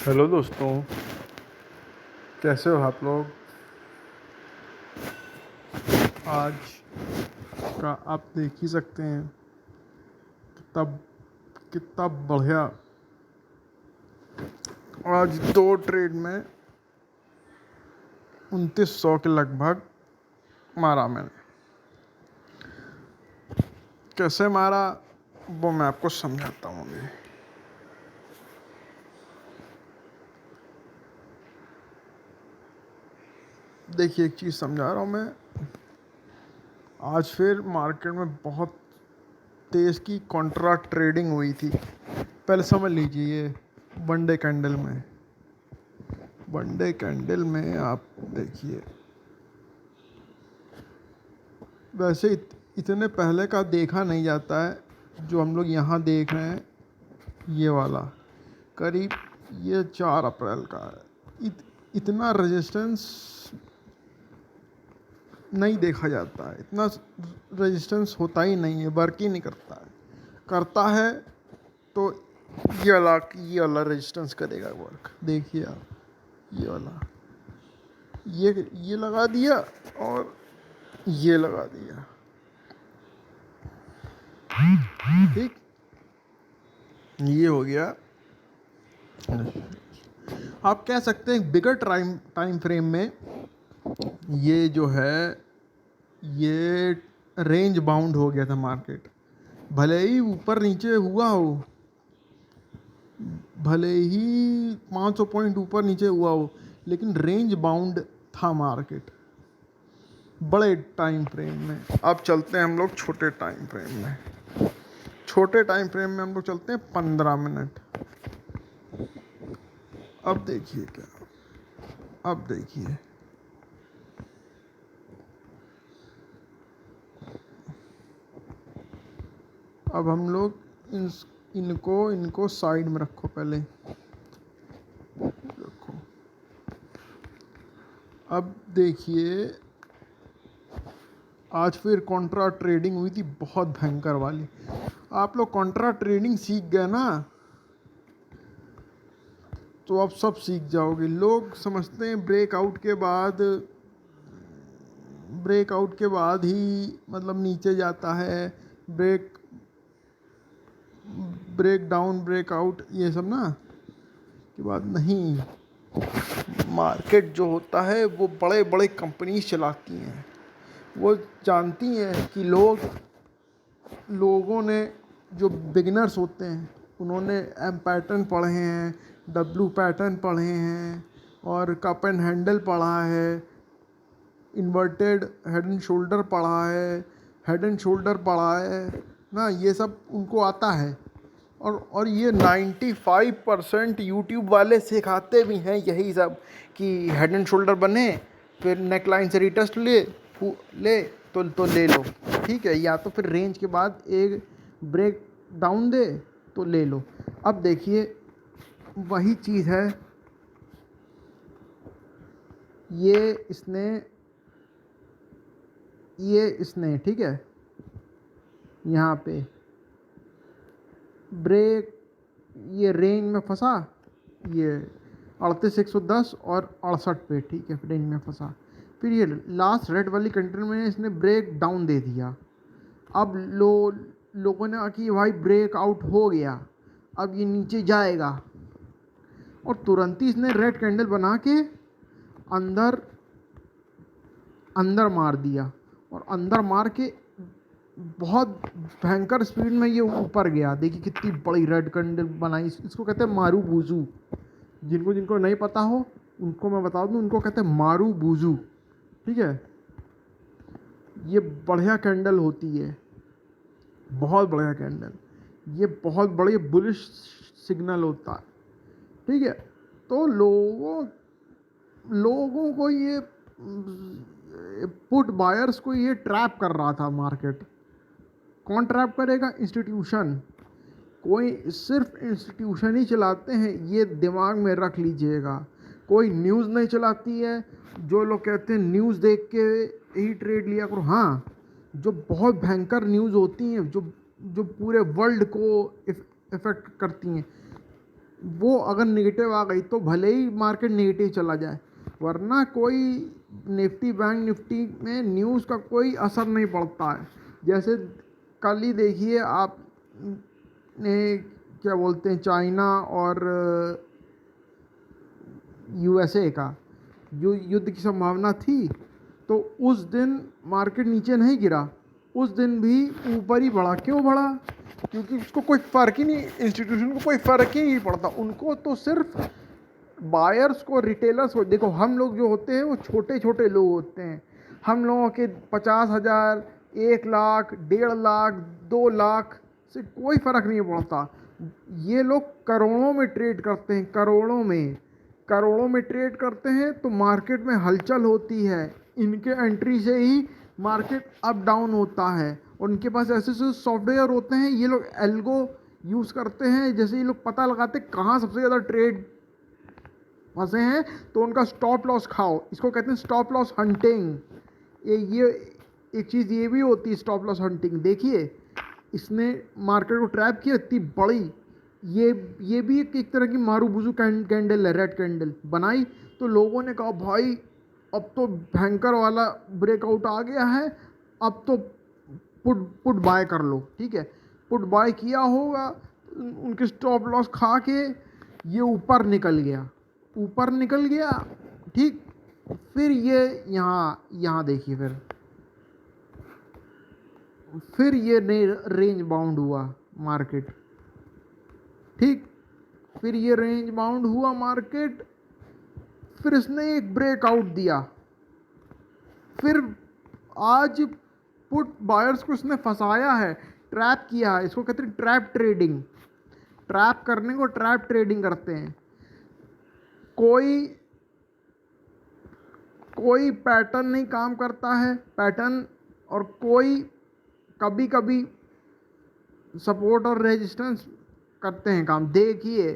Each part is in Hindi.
हेलो दोस्तों, कैसे हो आप लोग। आज का आप देख ही सकते हैं कितना कितना बढ़िया। आज दो ट्रेड में 2900 के लगभग मारा मैंने। कैसे मारा वो मैं आपको समझाता हूँ अभी। देखिए, एक चीज़ समझा रहा हूँ मैं। आज फिर मार्केट में बहुत तेज़ की कॉन्ट्रा ट्रेडिंग हुई थी। पहले समझ लीजिए, वन डे कैंडल में आप देखिए, वैसे इतने पहले का देखा नहीं जाता है जो हम लोग यहाँ देख रहे हैं। ये वाला करीब ये 4 अप्रैल का है। इतना रेजिस्टेंस नहीं देखा जाता है, इतना रेजिस्टेंस होता ही नहीं है, वर्क ही नहीं करता है। करता है तो ये वाला रेजिस्टेंस करेगा वर्क। देखिए आप, ये वाला ये लगा दिया और ये लगा दिया, ठीक। ये हो गया। आप कह सकते हैं बिगर टाइम फ्रेम में ये जो है, ये रेंज बाउंड हो गया था मार्केट। भले ही ऊपर नीचे हुआ हो, भले ही 500 पॉइंट ऊपर नीचे हुआ हो, लेकिन रेंज बाउंड था मार्केट बड़े टाइम फ्रेम में। अब चलते हैं हम लोग छोटे टाइम फ्रेम में। छोटे टाइम फ्रेम में हम लोग चलते हैं 15 मिनट। अब देखिए क्या, अब देखिए अब हम लोग इनको साइड में रखो, पहले रखो। अब देखिए, आज फिर कॉन्ट्रा ट्रेडिंग हुई थी बहुत भयंकर वाली। आप लोग कॉन्ट्रा ट्रेडिंग सीख गए ना, तो आप सब सीख जाओगे। लोग समझते हैं ब्रेकआउट के बाद ही मतलब नीचे जाता है, ब्रेक डाउन ब्रेकआउट ये सब ना के बाद नहीं। मार्केट जो होता है वो बड़े बड़े कंपनी चलाती हैं। वो जानती हैं कि लोगों ने, जो बिगिनर्स होते हैं, उन्होंने एम पैटर्न पढ़े हैं, डब्ल्यू पैटर्न पढ़े हैं, और कप एंड हैंडल पढ़ा है, इन्वर्टेड हेड एंड शोल्डर पढ़ा है, हेड एंड शोल्डर पढ़ा है ना। ये सब उनको आता है। और ये 95% यूट्यूब वाले सिखाते भी हैं यही सब, कि हेड एंड शोल्डर बने, फिर नेक लाइन से रिटेस्ट ले तो ले लो, ठीक है। या तो फिर रेंज के बाद एक ब्रेक डाउन दे तो ले लो। अब देखिए, वही चीज़ है। ये इसने ठीक है, यहाँ पे ब्रेक, ये रेंज में फंसा, ये 38,110 और 68 पे, ठीक है, रेंज में फंसा। फिर ये लास्ट रेड वाली कंट्री में इसने ब्रेक डाउन दे दिया। अब लोगों ने कहा कि भाई ब्रेक आउट हो गया, अब ये नीचे जाएगा, और तुरंत ही इसने रेड कैंडल बना के अंदर अंदर मार दिया, और अंदर मार के बहुत भयंकर स्पीड में ये ऊपर गया। देखिए कितनी बड़ी रेड कैंडल बनाई। इसको कहते हैं मारू बूजू। जिनको नहीं पता हो उनको मैं बता दूं, उनको कहते हैं मारू बूजू, ठीक है। ये बढ़िया कैंडल होती है, बहुत बढ़िया कैंडल। ये बहुत बड़ी बुलिश सिग्नल होता है, ठीक है। तो लोगों को ये पुट बायर्स को ये ट्रैप कर रहा था मार्केट। कौन ट्रैप करेगा? इंस्टीट्यूशन। कोई सिर्फ इंस्टीट्यूशन ही चलाते हैं, ये दिमाग में रख लीजिएगा। कोई न्यूज़ नहीं चलाती है। जो लोग कहते हैं न्यूज़ देख के ही ट्रेड लिया करो, हाँ, जो बहुत भयंकर न्यूज़ होती हैं, जो पूरे वर्ल्ड को इफ़ेक्ट करती हैं, वो अगर नेगेटिव आ गई तो भले ही मार्केट नेगेटिव चला जाए, वरना कोई निफ्टी बैंक निफ्टी में न्यूज़ का कोई असर नहीं पड़ता है। जैसे कल ही देखिए आप ने, क्या बोलते हैं, चाइना और यूएसए का जो युद्ध की संभावना थी, तो उस दिन मार्केट नीचे नहीं गिरा, उस दिन भी ऊपर ही बढ़ा। क्यों बढ़ा? क्योंकि उसको कोई फ़र्क ही नहीं, इंस्टीट्यूशन को कोई फ़र्क ही नहीं पड़ता, उनको तो सिर्फ बायर्स को, रिटेलर्स को। देखो हम लोग जो होते हैं वो छोटे छोटे लोग होते हैं, हम लोगों के 50,000, 1 लाख, 1.5 लाख, 2 लाख से कोई फ़र्क नहीं पड़ता। ये लोग करोड़ों में ट्रेड करते हैं, करोड़ों में ट्रेड करते हैं, तो मार्केट में हलचल होती है, इनके एंट्री से ही मार्केट अप डाउन होता है। उनके पास ऐसे ऐसे सॉफ्टवेयर होते हैं, ये लोग एल्गो यूज़ करते हैं, जैसे ये लोग पता लगाते कहाँ सबसे ज़्यादा ट्रेड फंसे हैं, तो उनका स्टॉप लॉस खाओ। इसको कहते हैं स्टॉप लॉस हंटिंग। ये एक चीज़ ये भी होती है स्टॉप लॉस हंटिंग। देखिए इसने मार्केट को ट्रैप किया, इतनी बड़ी, ये भी एक तरह की मारूबुजू कैंडल है, रेड कैंडल बनाई, तो लोगों ने कहा भाई अब तो भयंकर वाला ब्रेकआउट आ गया है, अब तो पुट बाय कर लो। ठीक है, पुट बाय किया होगा, उनके स्टॉप लॉस खा के ये ऊपर निकल गया। ठीक, फिर ये यहाँ देखिए, फिर ये रेंज बाउंड हुआ मार्केट। ठीक, फिर ये रेंज बाउंड हुआ मार्केट, फिर इसने एक ब्रेकआउट दिया, फिर आज पुट बायर्स को इसने फंसाया है, ट्रैप किया है। इसको कहते हैं ट्रैप ट्रेडिंग। ट्रैप करने को ट्रैप ट्रेडिंग करते हैं। कोई पैटर्न नहीं काम करता है, पैटर्न, और कोई कभी कभी सपोर्ट और रेजिस्टेंस करते हैं काम। देखिए,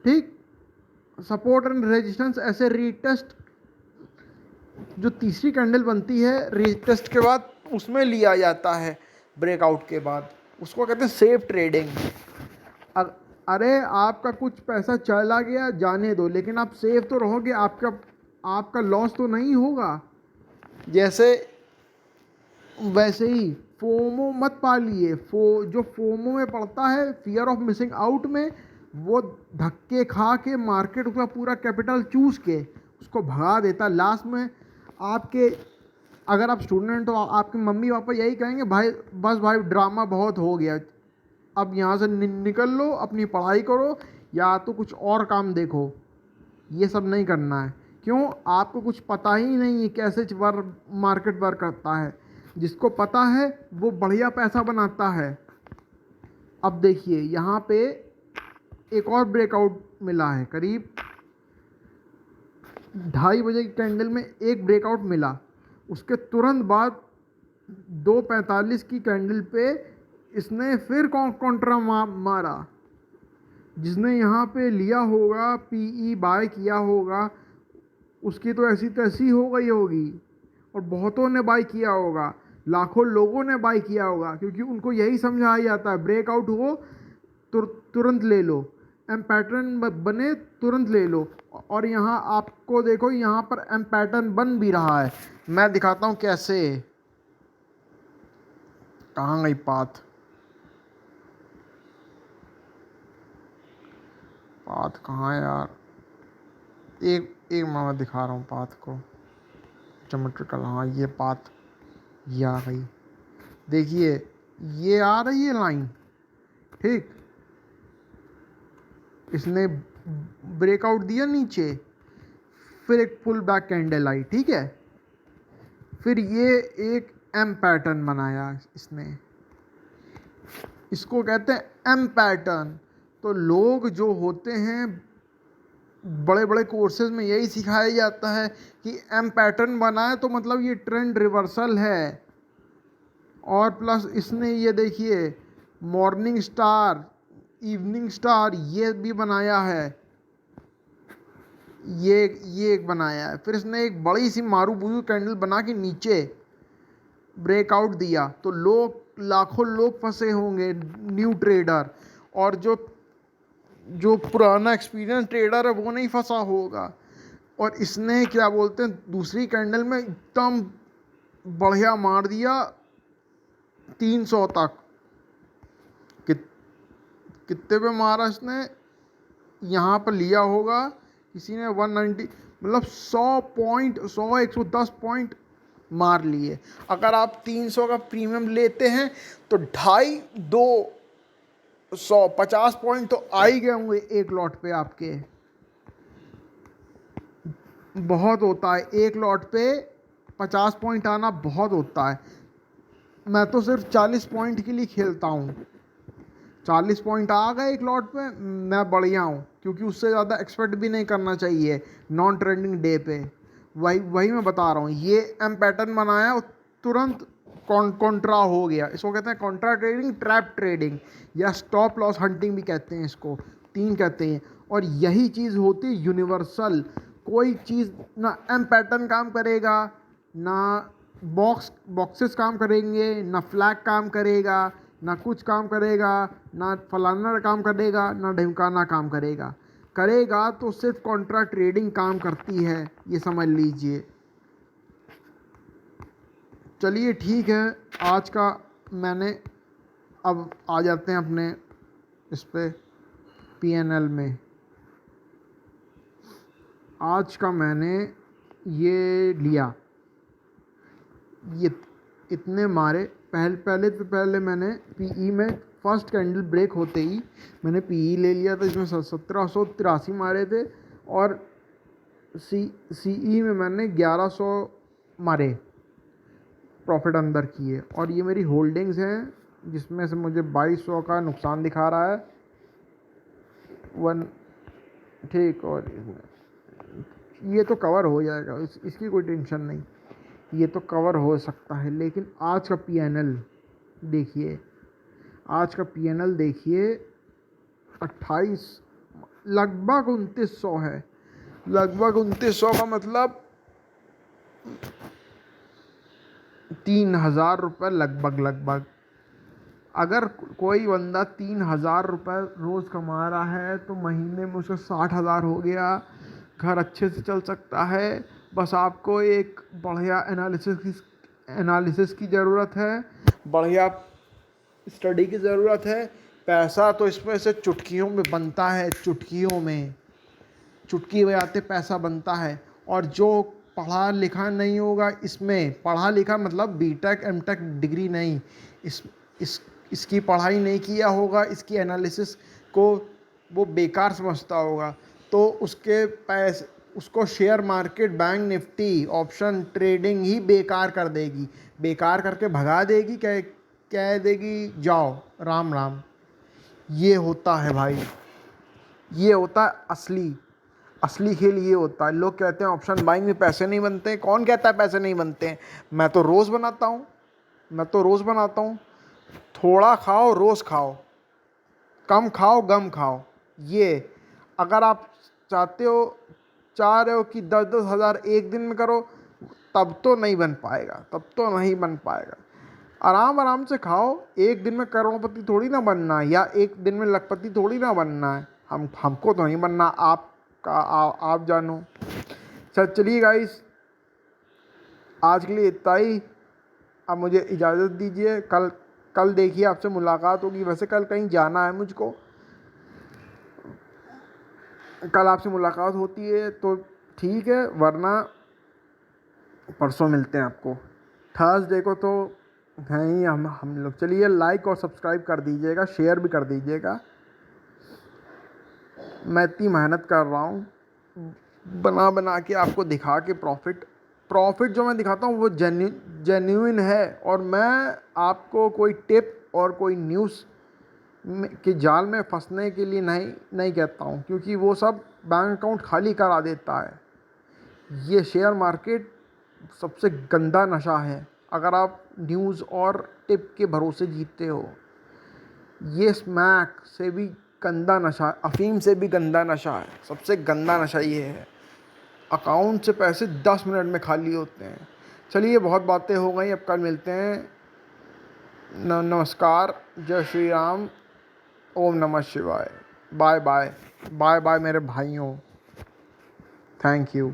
ठीक, सपोर्ट एंड रेजिस्टेंस ऐसे रीटेस्ट, जो तीसरी कैंडल बनती है रीटेस्ट के बाद, उसमें लिया जाता है ब्रेकआउट के बाद, उसको कहते हैं सेफ ट्रेडिंग। अरे आपका कुछ पैसा चला गया जाने दो, लेकिन आप सेफ तो रहोगे, आपका लॉस तो नहीं होगा। जैसे वैसे ही फोमो मत पालिए। जो फोमो में पड़ता है, फियर ऑफ मिसिंग आउट में, वो धक्के खा के मार्केट का पूरा कैपिटल चूस के उसको भगा देता। लास्ट में आपके, अगर आप स्टूडेंट हो, आपके मम्मी पापा यही कहेंगे, भाई बस भाई ड्रामा बहुत हो गया, अब यहाँ से निकल लो, अपनी पढ़ाई करो या तो कुछ और काम देखो। ये सब नहीं करना है। क्यों? आपको कुछ पता ही नहीं है कैसे मार्केट वर्क करता है। जिसको पता है वो बढ़िया पैसा बनाता है। अब देखिए यहाँ पे एक और ब्रेकआउट मिला है, करीब 2:30 बजे की कैंडल में एक ब्रेकआउट मिला। उसके तुरंत बाद 2:45 की कैंडल पे इसने फिर कॉन्ट्रा मारा। जिसने यहाँ पे लिया होगा, पीई बाय किया होगा, उसकी तो ऐसी तैसी हो गई होगी, और बहुतों ने बाय किया होगा, लाखों लोगों ने बाय किया होगा, क्योंकि उनको यही समझाया जाता है ब्रेकआउट हो तुरंत ले लो, एम पैटर्न बने तुरंत ले लो। और यहाँ आपको देखो, यहाँ पर एम पैटर्न बन भी रहा है। मैं दिखाता हूँ कैसे। कहाँ गई पाथ कहाँ है यार? एक मैं दिखा रहा हूँ पाथ को, जोमेट्रिकल। हाँ, ये पाथ, ये आ गई। देखिए ये आ रही है लाइन, ठीक, इसने ब्रेकआउट दिया नीचे, फिर एक पुल बैक कैंडल आई, ठीक है, फिर ये एक एम पैटर्न बनाया इसने, इसको कहते हैं एम पैटर्न। तो लोग जो होते हैं, बड़े बड़े कोर्सेज में यही सिखाया जाता है कि एम पैटर्न बनाए तो मतलब ये ट्रेंड रिवर्सल है। और प्लस इसने ये देखिए मॉर्निंग स्टार, इवनिंग स्टार ये भी बनाया है, ये एक बनाया है। फिर इसने एक बड़ी सी मारूबुजू कैंडल बना के नीचे ब्रेकआउट दिया, तो लाखों लोग फंसे होंगे, न्यू ट्रेडर। और जो जो पुराना एक्सपीरियंस ट्रेडर है वो नहीं फंसा होगा। और इसने क्या बोलते हैं दूसरी कैंडल में एकदम बढ़िया मार दिया 300 तक। कित कितने पे मारा इसने, यहाँ पर लिया होगा किसी ने 190, मतलब 100 पॉइंट, 100 110 पॉइंट मार लिए। अगर आप 300 का प्रीमियम लेते हैं तो 250 पॉइंट तो आ ही गए होंगे एक लॉट पे आपके। बहुत होता है एक लॉट पे 50 पॉइंट आना, बहुत होता है। मैं तो सिर्फ 40 पॉइंट के लिए खेलता हूँ। 40 पॉइंट आ गए एक लॉट पे, मैं बढ़िया हूँ, क्योंकि उससे ज़्यादा एक्सपेक्ट भी नहीं करना चाहिए नॉन ट्रेंडिंग डे पे। वही वही मैं बता रहा हूँ, ये एम पैटर्न बनाया और तुरंत कॉन्ट्रा हो गया। इसको कहते हैं कॉन्ट्रा ट्रेडिंग, ट्रैप ट्रेडिंग, या स्टॉप लॉस हंटिंग भी कहते हैं इसको, तीन कहते हैं। और यही चीज़ होती है यूनिवर्सल। कोई चीज़ ना एम पैटर्न काम करेगा, ना बॉक्सेस काम करेंगे, ना फ्लैग काम करेगा, ना कुछ काम करेगा, ना फलाना काम करेगा, ना ढिमकाना काम करेगा। करेगा तो सिर्फ कॉन्ट्रा ट्रेडिंग काम करती है, ये समझ लीजिए। चलिए ठीक है, आज का मैंने, अब आ जाते हैं अपने इस पे पीएनएल में। आज का मैंने ये लिया, ये इतने मारे। पहले मैंने पीई में फर्स्ट कैंडल ब्रेक होते ही मैंने पीई ले लिया था, इसमें 1783 मारे थे। और सीई में मैंने 1100 मारे, प्रॉफिट अंदर किए। और ये मेरी होल्डिंग्स हैं, जिसमें से मुझे 2200 का नुकसान दिखा रहा है वन, ठीक। और ये तो कवर हो जाएगा, इसकी कोई टेंशन नहीं, ये तो कवर हो सकता है। लेकिन आज का पीएनएल देखिए, आज का पीएनएल देखिए, 28, लगभग 2900 है। लगभग 2900 का मतलब 3000 रुपये लगभग। अगर कोई बंदा 3000 रुपये रोज़ कमा रहा है तो महीने में उसका 60,000 हो गया, घर अच्छे से चल सकता है। बस आपको एक बढ़िया एनालिसिस की ज़रूरत है, बढ़िया स्टडी की ज़रूरत है। पैसा तो इसमें से चुटकियों में बनता है, चुटकी बजाते पैसा बनता है। और जो पढ़ा लिखा नहीं होगा, इसमें पढ़ा लिखा मतलब बीटेक एमटेक डिग्री नहीं, इसकी पढ़ाई नहीं किया होगा, इसकी एनालिसिस को वो बेकार समझता होगा, तो उसके पैसे, उसको share market, bank nifty, option trading ही बेकार कर देगी, बेकार करके भगा देगी, कह देगी जाओ राम राम। ये होता है भाई, ये होता है असली खेल, ये होता है। लोग कहते हैं ऑप्शन बाइंग में पैसे नहीं बनते। कौन कहता है पैसे नहीं बनते हैं? मैं तो रोज़ बनाता हूँ। थोड़ा खाओ रोज़ खाओ, कम खाओ गम खाओ। ये अगर आप चाह रहे हो कि 10-10 हज़ार एक दिन में करो, तब तो नहीं बन पाएगा। आराम से खाओ। एक दिन में करोड़पति थोड़ी ना बनना है, या एक दिन में लखपति थोड़ी ना बनना है। हमको तो नहीं बनना, आप जानो। चलिए गाइस, आज के लिए इतना ही। अब मुझे इजाज़त दीजिए। कल देखिए आपसे मुलाकात होगी। वैसे कल कहीं जाना है मुझको, कल आपसे मुलाकात होती है तो ठीक है, वरना परसों मिलते हैं आपको। थर्सडे को तो हैं ही हम लोग। चलिए, लाइक और सब्सक्राइब कर दीजिएगा, शेयर भी कर दीजिएगा। मैं इतनी मेहनत कर रहा हूँ बना के आपको दिखा के प्रॉफिट जो मैं दिखाता हूँ वो जेन्युइन है। और मैं आपको कोई टिप और कोई न्यूज़ के जाल में फंसने के लिए नहीं कहता हूँ, क्योंकि वो सब बैंक अकाउंट खाली करा देता है। ये शेयर मार्केट सबसे गंदा नशा है, अगर आप न्यूज़ और टिप के भरोसे जीतते हो। ये स्मैक से भी गंदा नशा, अफीम से भी गंदा नशा है। सबसे गंदा नशा ये है। अकाउंट से पैसे 10 मिनट में खाली होते हैं। चलिए, बहुत बातें हो गई, अब कल मिलते हैं। नमस्कार, जय श्री राम, ओम नमः शिवाय। बाय बाय, बाय बाय मेरे भाइयों, थैंक यू।